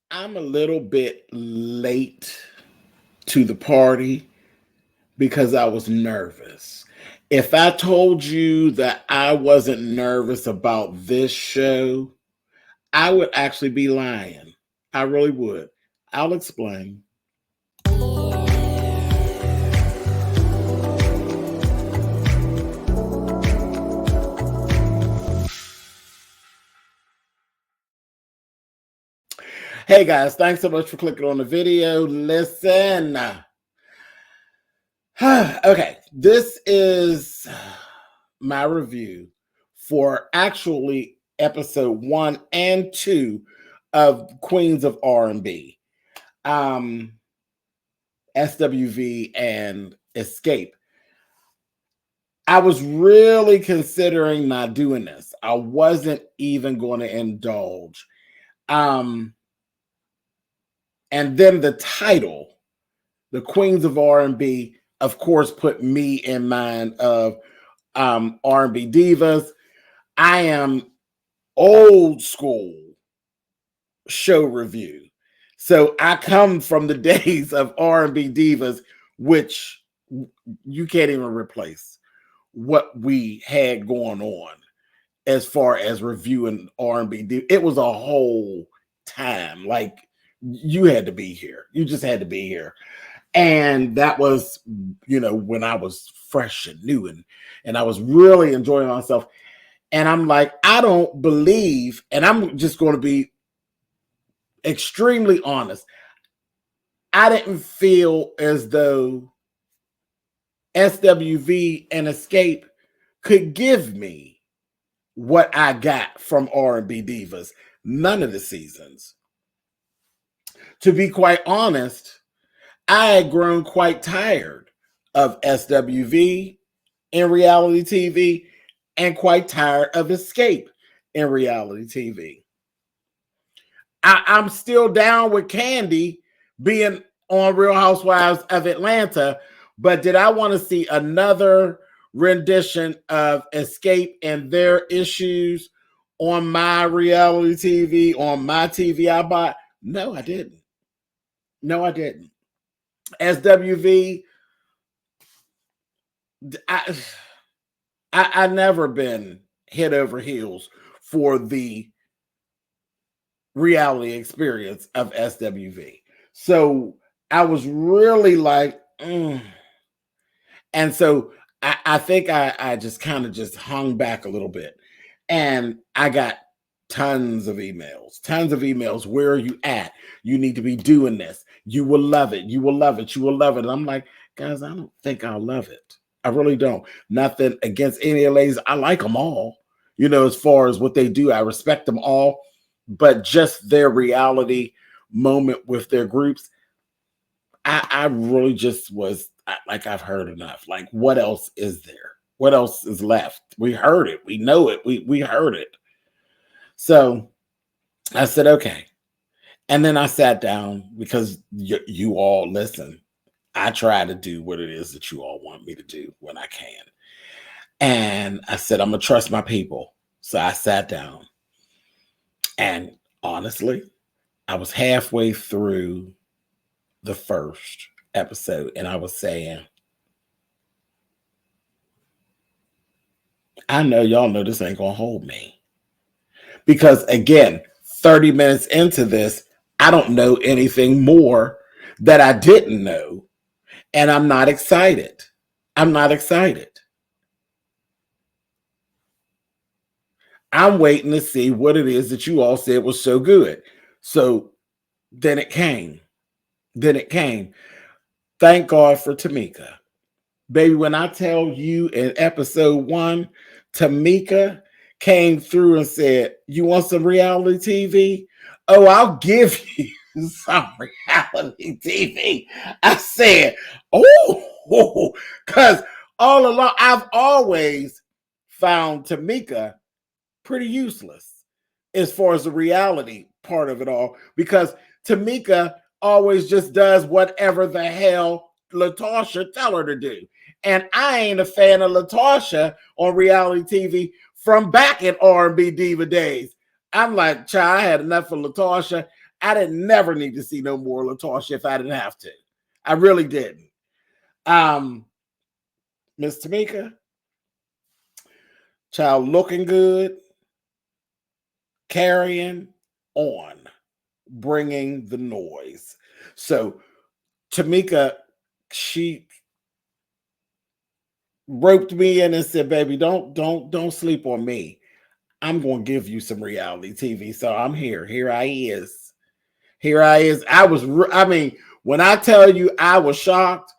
I'm a little bit late to the party because I was nervous. If I told you that I wasn't nervous about this show, I would actually be lying. I really would. I'll explain. Hey guys, thanks so much for clicking on the video. Listen. Okay, this is my review for actually episode 1 and 2 of Queens of R&B, SWV and Escape. I was really considering not doing this. I wasn't even going to indulge. And then the title, the Queens of R&B, of course, put me in mind of R&B divas. I am old school show review. So I come from the days of R&B divas, which you can't even replace what we had going on as far as reviewing R&B divas. It was a whole time. Like, you had to be here. You just had to be here. And that was, when I was fresh and new and I was really enjoying myself. And I'm like, I don't believe, and I'm just going to be extremely honest. I didn't feel as though SWV and Escape could give me what I got from R&B divas. None of the seasons. To be quite honest, I had grown quite tired of SWV in reality TV and quite tired of Escape in reality TV. I'm still down with Candy being on Real Housewives of Atlanta, but did I want to see another rendition of Escape and their issues on my reality TV, on my TV I bought? No, I didn't. No, I didn't. SWV, I never been head over heels for the reality experience of SWV. So I was really like, and so I think I just kind of just hung back a little bit. And I got tons of emails. Where are you at? You need to be doing this. You will love it. You will love it. You will love it. And I'm like, guys, I don't think I'll love it. I really don't. Nothing against any of the ladies. I like them all, as far as what they do. I respect them all, but just their reality moment with their groups, I really just was like, I've heard enough. Like, what else is there? What else is left? We heard it. We know it. We heard it. So I said, okay. And then I sat down because you all listen. I try to do what it is that you all want me to do when I can. And I said, I'm going to trust my people. So I sat down. And honestly, I was halfway through the first episode and I was saying, I know y'all know this ain't going to hold me. Because again, 30 minutes into this, I don't know anything more that I didn't know. And I'm not excited. I'm not excited. I'm waiting to see what it is that you all said was so good. So then it came. Thank God for Tamika. Baby, when I tell you in episode 1, Tamika came through and said, you want some reality TV? Oh, I'll give you some reality TV. I said, oh, because all along, I've always found Tamika pretty useless as far as the reality part of it all, because Tamika always just does whatever the hell LaTocha tell her to do. And I ain't a fan of LaTocha on reality TV from back in R&B diva days. I'm like, child, I had enough of LaTocha. I didn't never need to see no more LaTocha if I didn't have to. I really didn't. Miss Tamika, child looking good, carrying on, bringing the noise. So Tamika, she roped me in and said, baby, don't sleep on me. I'm going to give you some reality TV. So I'm here. Here I is. I mean, when I tell you I was shocked,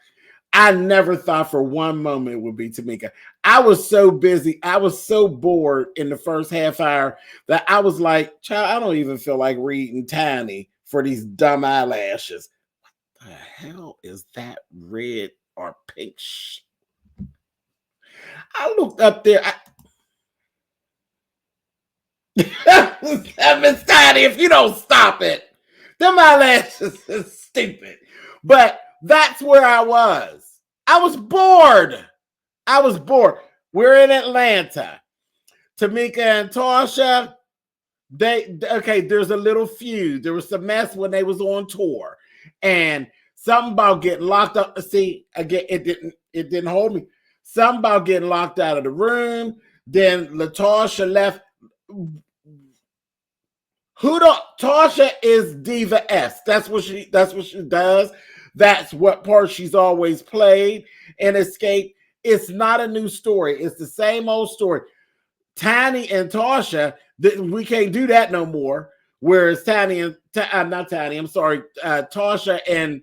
I never thought for one moment it would be Tamika. I was so busy. I was so bored in the first half hour that I was like, child, I don't even feel like reading Tiny for these dumb eyelashes. What the hell is that red or pink? I looked up there. Miss Tiny, if you don't stop it, them eyelashes is stupid. But that's where I was. I was bored. We're in Atlanta. Tamika and Tasha, there's a little feud. There was some mess when they was on tour. And something about getting locked up. See, again, it didn't hold me. Something about getting locked out of the room. Then LaTocha left. Tasha is Diva S. That's what she does. That's what part she's always played in Escape. It's not a new story. It's the same old story. Tiny and Tasha, we can't do that no more. Whereas Tasha and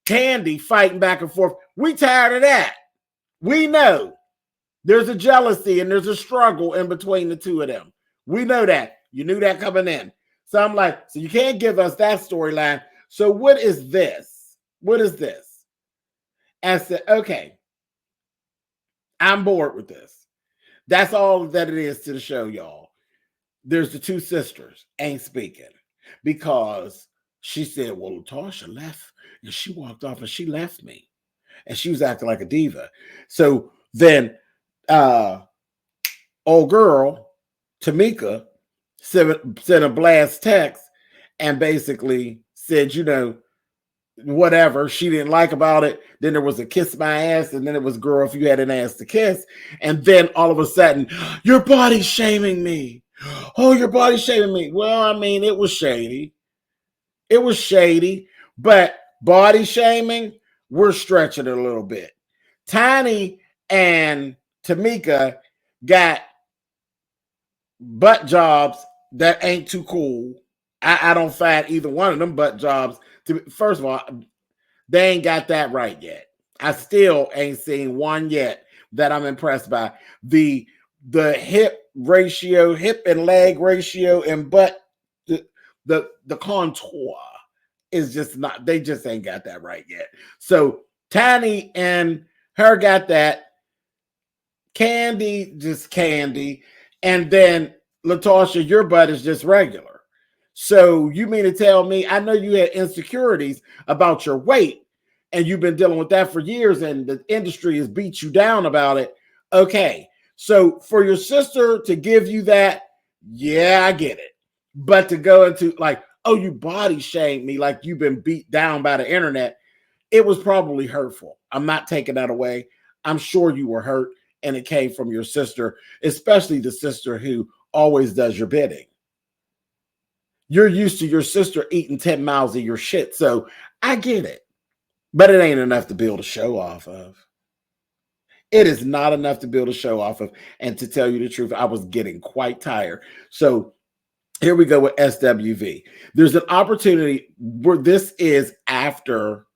Candy fighting back and forth. We tired of that. We know there's a jealousy and there's a struggle in between the two of them. We know that. You knew that coming in. So I'm like, so you can't give us that storyline. So what is this? What is this? I said, okay, I'm bored with this. That's all that it is to the show, y'all. There's the two sisters ain't speaking because she said, well, LaTocha left and she walked off and she left me. And she was acting like a diva. So then old girl, Tamika, sent a blast text and basically said, you know, whatever she didn't like about it. Then there was a kiss my ass, and then it was, girl, if you had an ass to kiss. And then all of a sudden, your body's shaming me. Oh, your body's shaming me. Well, I mean, it was shady. It was shady, but body shaming, we're stretching it a little bit. Tiny and Tamika got butt jobs that ain't too cool. I don't find either one of them butt jobs first of all, they ain't got that right yet. I still ain't seen one yet that I'm impressed by. The hip ratio, hip and leg ratio, and butt, the contour is just not, they just ain't got that right yet. So Tiny and her got that. Candy, just Candy. And then LaTocha, your butt is just regular. So you mean to tell me, I know you had insecurities about your weight and you've been dealing with that for years and the industry has beat you down about it. Okay. So for your sister to give you that, yeah, I get it. But to go into like, oh, you body shamed me like you've been beat down by the internet, it was probably hurtful. I'm not taking that away. I'm sure you were hurt and it came from your sister, especially the sister who always does your bidding. You're used to your sister eating 10 miles of your shit. So I get it. But it ain't enough to build a show off of. It is not enough to build a show off of. And to tell you the truth, I was getting quite tired. So here we go with SWV. There's an opportunity where this is after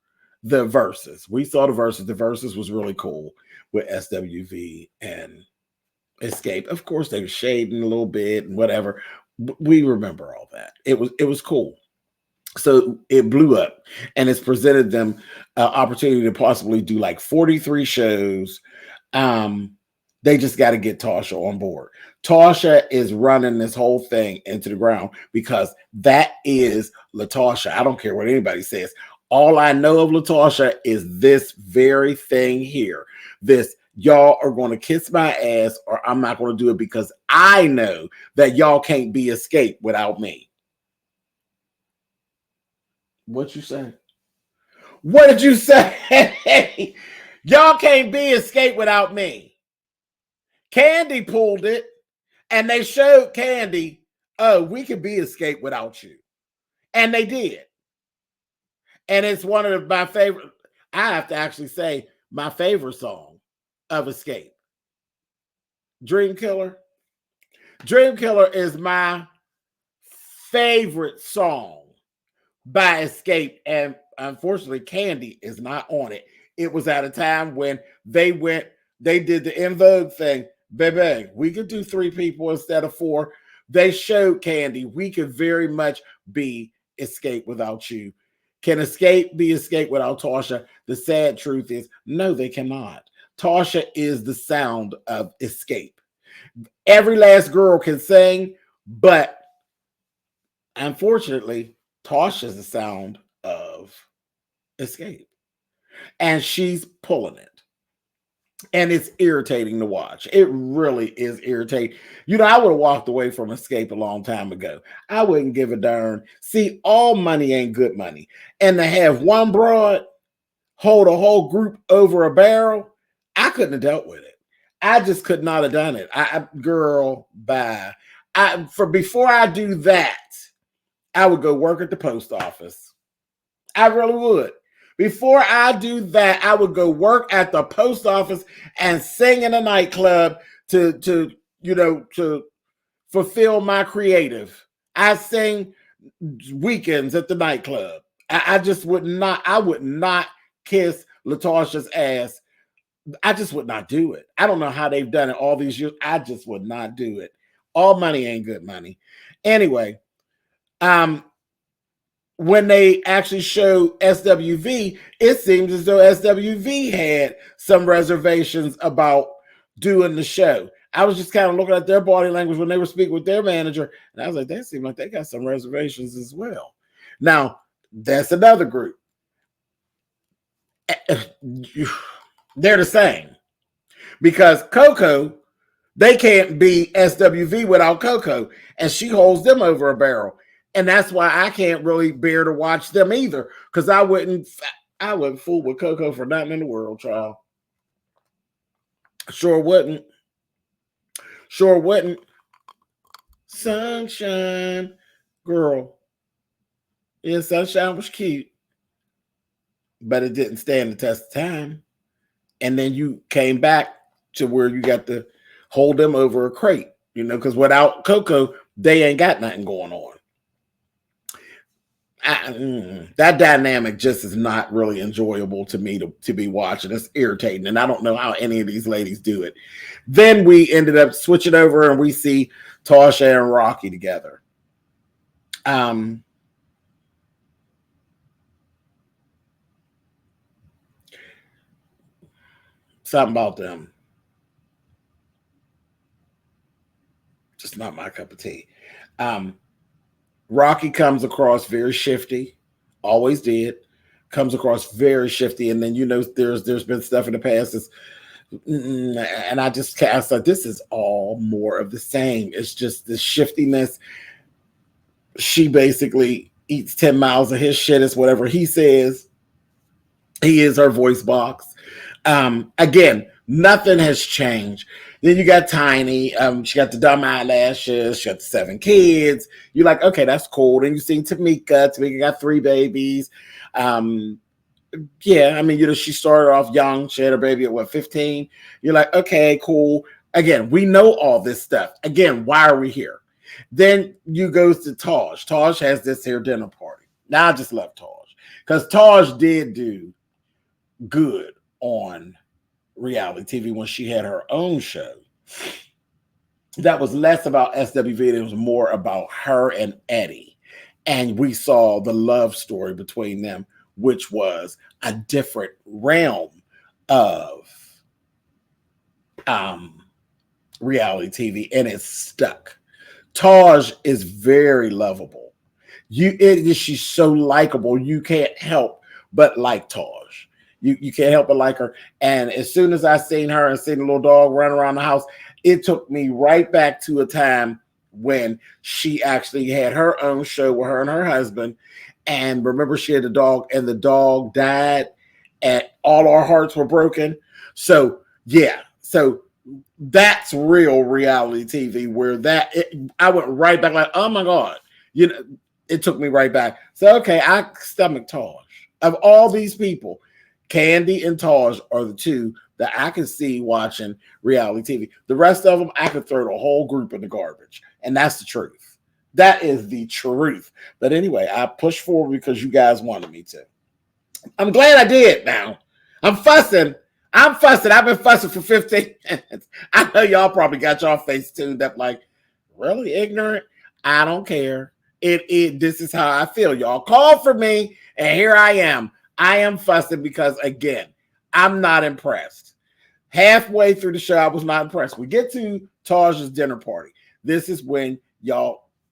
the verses. We saw the verses. The verses was really cool with SWV and Escape. Of course, they were shading a little bit and whatever. We remember all that. It was cool. So it blew up and it's presented them opportunity to possibly do like 43 shows. They just got to get Tasha on board. Tasha is running this whole thing into the ground because that is LaTocha. I don't care what anybody says. All I know of LaTocha is this very thing here. This, y'all are going to kiss my ass or I'm not going to do it because I know that y'all can't be Escape without me. What you say? What did you say? Y'all can't be Escape without me. Candy pulled it, and they showed Candy, oh, we can be Escape without you. And they did. And it's one of my favorite, I have to actually say, my favorite song of Escape. Dream Killer. Dream Killer is my favorite song by Escape, and unfortunately Candy is not on it. It was at a time when they did the En Vogue thing. Baby, we could do 3 people instead of 4. They showed Candy we could very much be Escape without you. Can Escape be Escape without Tasha? The sad truth is, no, they cannot. Tasha is the sound of Escape. Every last girl can sing, but unfortunately, Tasha's the sound of Escape. And she's pulling it. And it's irritating to watch. It really is irritating. You know, I would have walked away from Escape a long time ago. I wouldn't give a darn. See, all money ain't good money. And to have one broad hold a whole group over a barrel, I couldn't have dealt with it. I just could not have done it. Girl, bye. Before I do that, I would go work at the post office. I really would. Before I do that, I would go work at the post office and sing in a nightclub to fulfill my creative. I sing weekends at the nightclub. I just would not. I would not kiss Latasha's ass. I just would not do it. I don't know how they've done it all these years. I just would not do it. All money ain't good money. Anyway, when they actually showed SWV, it seems as though SWV had some reservations about doing the show. I was just kind of looking at their body language when they were speaking with their manager, and I was like, they seem like they got some reservations as well. Now, that's another group. They're the same. Because Coco, they can't be SWV without Coco, and she holds them over a barrel. And that's why I can't really bear to watch them either, because I wouldn't fool with Coco for nothing in the world, child. Sure wouldn't. Sure wouldn't. Sunshine, girl. Yeah, Sunshine was cute, but it didn't stand the test of time. And then you came back to where you got to hold them over a crate, because without Coco, they ain't got nothing going on. That dynamic just is not really enjoyable to me to be watching. It's irritating, and I don't know how any of these ladies do it. Then we ended up switching over, and we see Tasha and Rocky together. Something about them, just not my cup of tea. Rocky comes across very shifty, always did. Comes across very shifty, and then there's been stuff in the past and I just cast like, this is all more of the same. It's just the shiftiness. She basically eats 10 miles of his shit. It's whatever he says. He is her voice box. Again, nothing has changed. Then you got Tiny. She got the dumb eyelashes. She got the 7 kids. You're like, okay, that's cool. Then you see Tamika. Tamika got 3 babies. Yeah, I mean, she started off young. She had her baby at 15? You're like, okay, cool. Again, we know all this stuff. Again, why are we here? Then you go to Taj. Taj has this here dinner party. Now I just love Taj, because Taj did do good on reality TV when she had her own show. That was less about SWV. It was more about her and Eddie. And we saw the love story between them, which was a different realm of reality TV, and it stuck. Taj is very lovable. She's so likable. You can't help but like Taj. You can't help but like her. And as soon as I seen her and seen the little dog run around the house, it took me right back to a time when she actually had her own show with her and her husband. And remember, she had a dog, and the dog died, and all our hearts were broken. So yeah, so that's real reality TV. Where I went right back, like, oh my god, it took me right back. So okay, I stomach Taj. Of all these people, Candy and Taj are the two that I can see watching reality TV. The rest of them, I could throw the whole group in the garbage, and that's the truth. That is the truth. But anyway, I pushed forward because you guys wanted me to. I'm glad I did now. I'm fussing. I've been fussing for 15 minutes. I know y'all probably got y'all face tuned up like, really ignorant? I don't care. This is how I feel. Y'all called for me, and here I am. I am fussing because, again, I'm not impressed. Halfway through the show, I was not impressed. We get to Taj's dinner party. This is when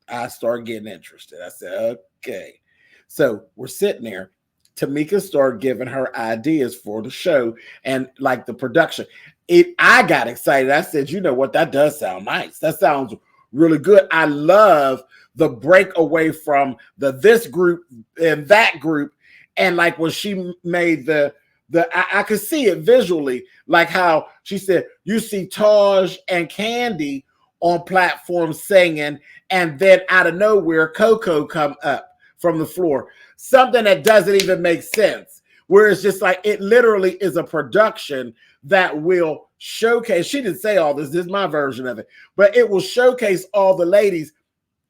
I start getting interested. I said, okay. So we're sitting there. Tamika started giving her ideas for the show and like the production. I got excited. I said, you know what? That does sound nice. That sounds really good. I love the break away from this group and that group. And like when she made I could see it visually, like how she said, you see Taj and Candy on platforms singing, and then out of nowhere, Coco come up from the floor. Something that doesn't even make sense, where it's just like, it literally is a production that will showcase. She didn't say all this. This is my version of it, but it will showcase all the ladies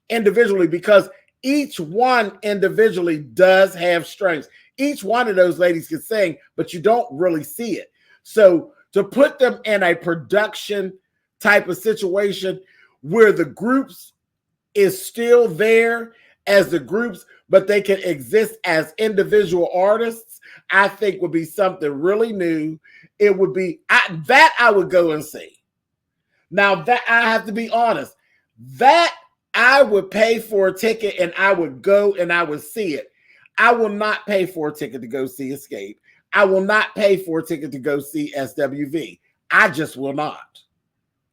individually, because each one individually does have strengths. Each one of those ladies can sing, but you don't really see it. So to put them in a production type of situation where the groups is still there as the groups, but they can exist as individual artists, I think would be something really new. It would be that I would go and see. Now that I have to be honest, that I would pay for a ticket and I would go and I would see it. I will not pay for a ticket to go see Escape. I will not pay for a ticket to go see SWV. I just will not.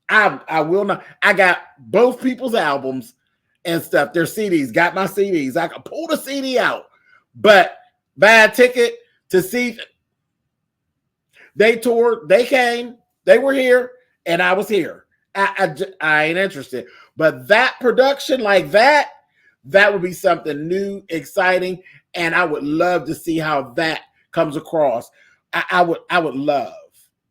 I will not. I got both people's albums and stuff. Their CDs. Got my CDs. I can pull the CD out. But buy a ticket to see. They toured. They came. They were here. And I was here. I ain't interested. But that production like that would be something new, exciting. And I would love to see how that comes across. I would love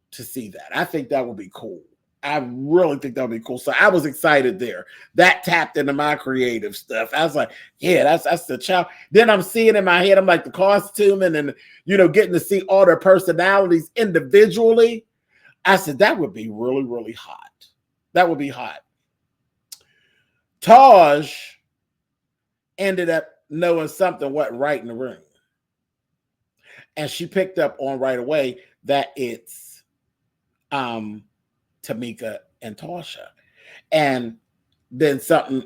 to see that. I think that would be cool. I really think that would be cool. So I was excited there. That tapped into my creative stuff. I was like, yeah, that's the child. Then I'm seeing in my head, I'm like the costume and getting to see all their personalities individually. I said, that would be really, really hot. That would be hot. Taj ended up knowing something wasn't right in the room. And she picked up on right away that it's Tamika and Tasha. And then something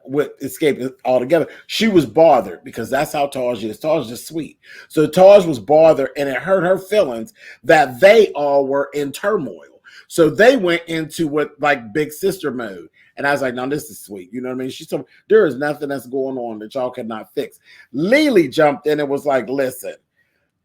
with Escape altogether. She was bothered because that's how Taj is. Taj is just sweet. So Taj was bothered, and it hurt her feelings that they all were in turmoil. So they went into what like big sister mode. And I was like, no, this is sweet. You know what I mean? She told me there is nothing that's going on that y'all cannot fix. Lily jumped in and was like, listen,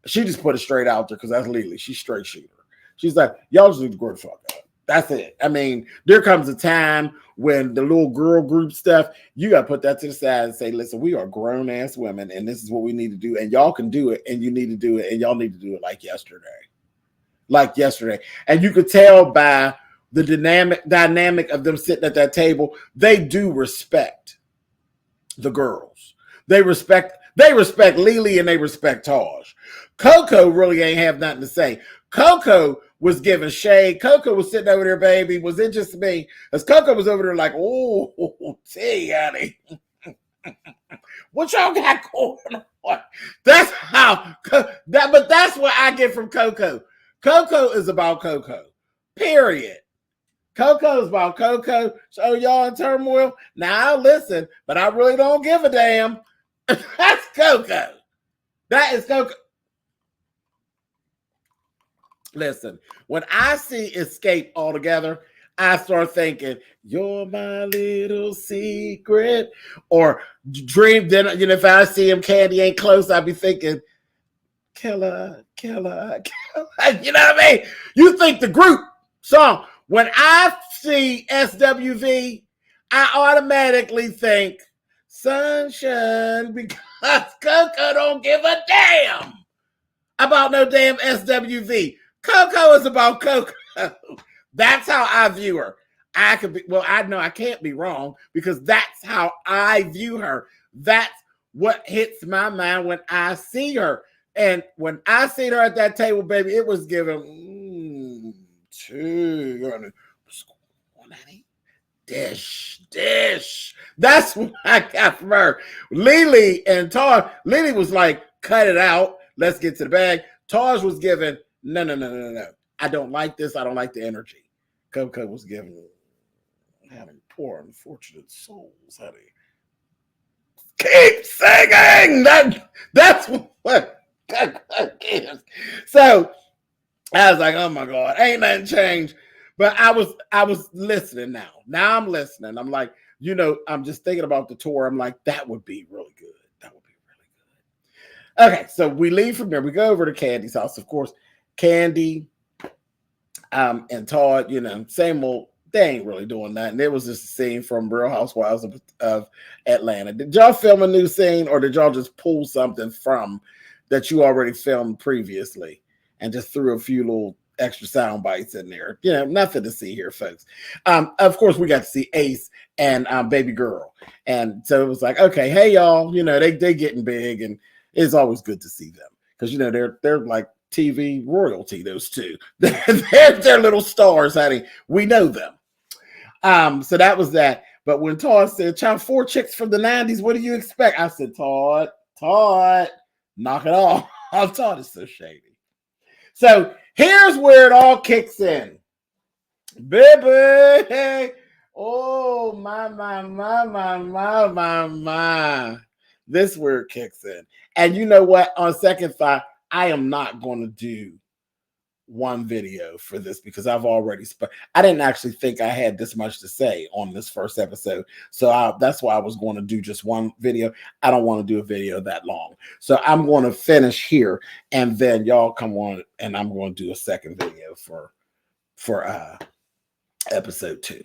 she just put it straight out there because that's Lily. She's straight shooter. She's like, y'all just need to grow the fuck up. That's it. I mean, there comes a time when the little girl group stuff, you got to put that to the side and say, listen, we are grown ass women and this is what we need to do. And y'all can do it and you need to do it. And y'all need to do it like yesterday. Like yesterday. And you could tell by the dynamic of them sitting at that table, they do respect the girls. They respect Lily and they respect Taj. Coco really ain't have nothing to say. Coco was giving shade. Coco was sitting over there, baby. Was it just me? As Coco was over there like, oh, see, honey. What y'all got going on? That's but that's what I get from Coco. Coco is about Coco. Period. Coco is about Coco. So y'all in turmoil? Now listen, but I really don't give a damn. That's Coco. That is Coco. Listen, when I see Escape all together, I start thinking, you're my little secret. Or dream, then, if I see him, Candy ain't close, I'd be thinking, killer, killer, killer. You know what I mean? You think the group song. When I see SWV, I automatically think sunshine, because Coco don't give a damn about no damn SWV. Coco is about Coco. That's how I view her. I know I can't be wrong, because that's how I view her. That's what hits my mind when I see her. And when I seen her at that table, baby, it was giving dish. That's what I got from her. Lily and Taj. Lily was like, cut it out. Let's get to the bag. Taj was giving, no. I don't like this. I don't like the energy. Coco was giving, having poor unfortunate souls, honey. Keep singing. That's what Coco gives. So I was like, oh my God, ain't nothing changed. But I was listening now. Now I'm listening. I'm like, I'm just thinking about the tour. I'm like, that would be really good. That would be really good. Okay, so we leave from there. We go over to Candy's house. Of course, Candy and Todd, same old, they ain't really doing nothing. It was just a scene from Real Housewives of Atlanta. Did y'all film a new scene, or did y'all just pull something from that you already filmed previously and just threw a few little extra sound bites in there? Nothing to see here, folks. Of course, we got to see Ace and baby girl. And so it was like, okay, hey, y'all, they getting big, and it's always good to see them, because, they're like TV royalty, those two. they're little stars, honey. We know them. So that was that. But when Todd said, child, 4 chicks from the 90s, what do you expect? I said, Todd, knock it off. Todd is so shady. So here's where it all kicks in. Baby. Oh, my. This is where it kicks in. And you know what? On second thought, I am not going to do one video for this, because I've already I didn't actually think I had this much to say on this first episode. So that's why I was going to do just one video. I don't want to do a video that long. So I'm going to finish here, and then y'all come on, and I'm going to do a second video for episode 2.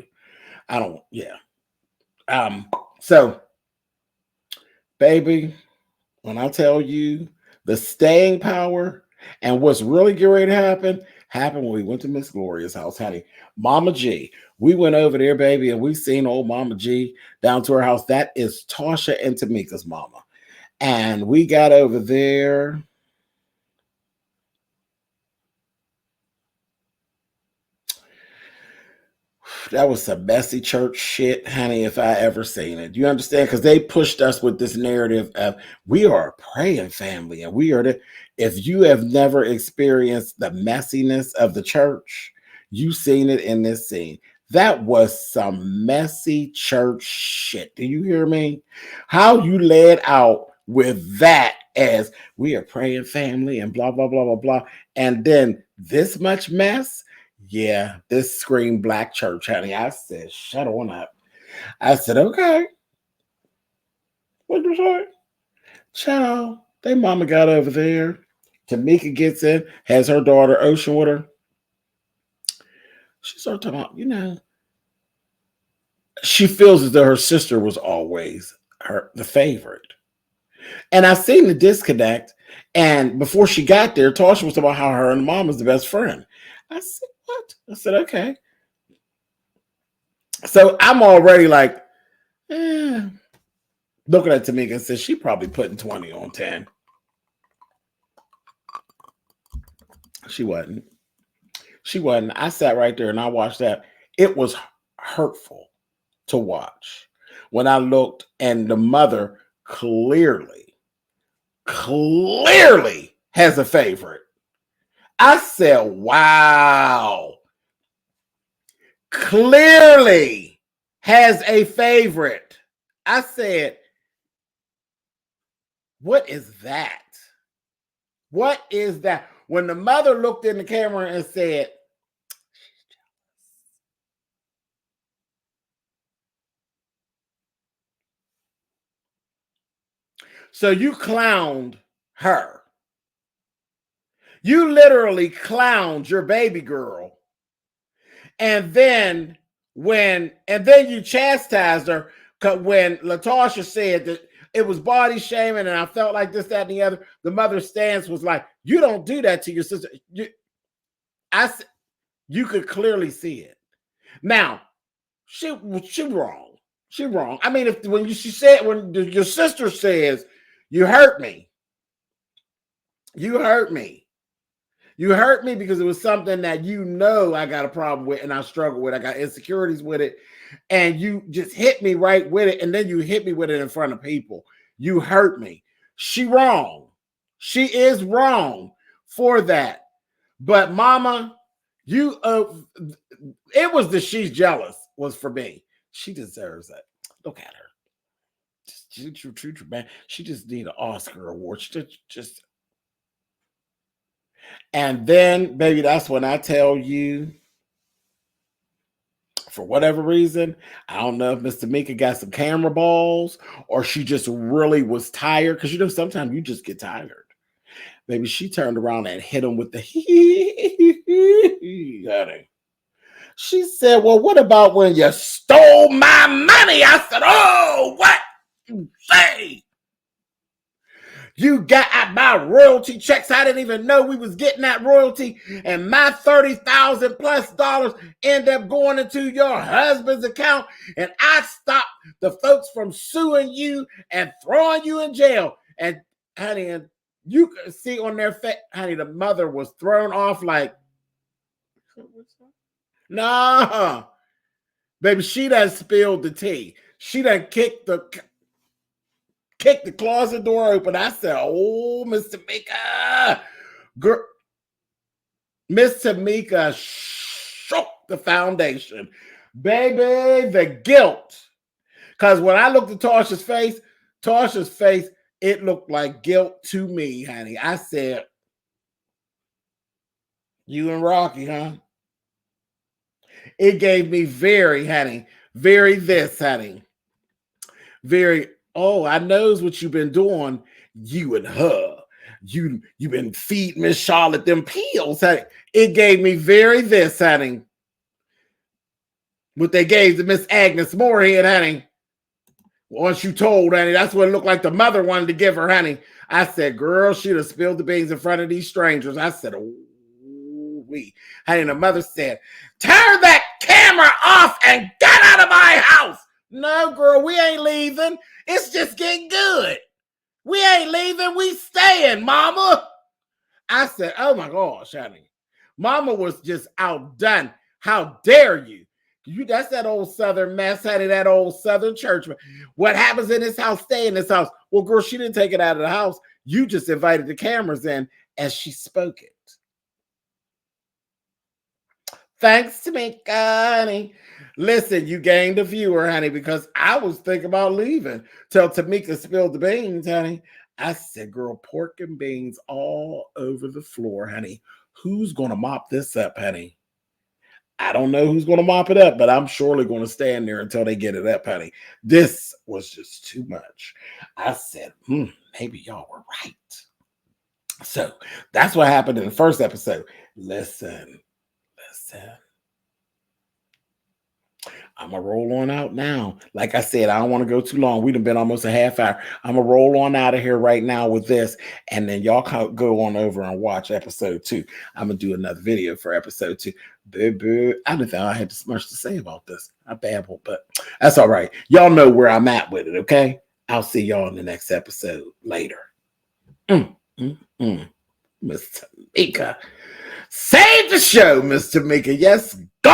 So baby, when I tell you the staying power and what's really getting ready to happened when we went to Miss Gloria's house, honey. Mama G. We went over there, baby, and we seen old Mama G down to her house. That is Tasha and Tamika's mama. And we got over there. That was some messy church shit, honey, if I ever seen it. You understand? Because they pushed us with this narrative of, we are a praying family, and we are if you have never experienced the messiness of the church, you've seen it in this scene. That was some messy church shit. Do you hear me? How you led out with that as, we are praying family and blah, blah, blah, blah, blah. And then this much mess. Yeah, this screamed black church, honey. I said, shut on up. I said, okay. What'd you say? Child, they mama got over there. Tamika gets in, has her daughter Ocean with her. She started talking about, she feels as though her sister was always the favorite. And I seen the disconnect. And before she got there, Tasha was talking about how her and mom was the best friend. I said, what? I said, okay. So I'm already like, looking at Tamika and said, she probably putting 20 on 10. She wasn't. I sat right there and I watched that. It was hurtful to watch when I looked, and the mother clearly has a favorite. I said, wow. Clearly has a favorite. I said, what is that? What is that? When the mother looked in the camera and said, So you clowned her. You literally clowned your baby girl. And then you chastised her when Latasha said that it was body shaming and I felt like this, that, and the other. The mother's stance was like, you don't do that to your sister. You could clearly see it. Now, she wrong. She wrong. I mean, when your sister says, you hurt me. You hurt me. You hurt me because it was something that I got a problem with and I struggle with. I got insecurities with it. And you just hit me right with it. And then you hit me with it in front of people. You hurt me. She wrong. She is wrong for that. But mama, it was the she's jealous was for me. She deserves it. Look at her. True, man. She just need an Oscar award. She just. And then, baby, that's when I tell you, for whatever reason, I don't know if Miss Tamika got some camera balls or she just really was tired. Because, sometimes you just get tired. Baby, she turned around and hit him with the honey. She said, well, what about when you stole my money? I said, oh, what you say? You got my royalty checks. I didn't even know we was getting that royalty. And my $30,000 plus end up going into your husband's account. And I stopped the folks from suing you and throwing you in jail. And honey, and you could see on their face, honey, the mother was thrown off like, nah, baby, she done spilled the tea. She done kicked the closet door open. I said, oh, Miss Tamika. Girl, Miss Tamika shook the foundation. Baby, the guilt. Because when I looked at Tasha's face, it looked like guilt to me, honey. I said, you and Rocky, huh? It gave me very this, honey. Very, oh, I knows what you've been doing, you and her. You've been feeding Miss Charlotte them pills, honey. It gave me very this, honey. What they gave to Miss Agnes Moorhead, honey. Once you told, honey, that's what it looked like the mother wanted to give her, honey. I said, girl, she'd have spilled the beans in front of these strangers. I said, oh, we. Honey, and the mother said, turn that camera off and get out of my house. No, girl, we ain't leaving. It's just getting good. We ain't leaving. We staying, mama. I said, oh, my gosh, honey. Mama was just outdone. How dare you? That's that old Southern mess, honey, that old Southern churchman. What happens in this house, stay in this house. Well, girl, she didn't take it out of the house. You just invited the cameras in as she spoke it. Thanks, Tamika, honey. Listen, you gained a viewer, honey, because I was thinking about leaving till Tamika spilled the beans, honey. I said, girl, pork and beans all over the floor, honey. Who's going to mop this up, honey? I don't know who's going to mop it up, but I'm surely going to stand there until they get it up, honey. This was just too much. I said, maybe y'all were right. So that's what happened in the first episode. Listen. I'm going to roll on out now. Like I said, I don't want to go too long. We've been almost a half hour. I'm going to roll on out of here right now with this. And then y'all can go on over and watch episode 2. I'm going to do another video for episode 2. Baby, I didn't think I had this much to say about this. I babbled, but that's all right. Y'all know where I'm at with it, okay? I'll see y'all in the next episode later. Miss Tamika. Save the show, Miss Tamika. Yes,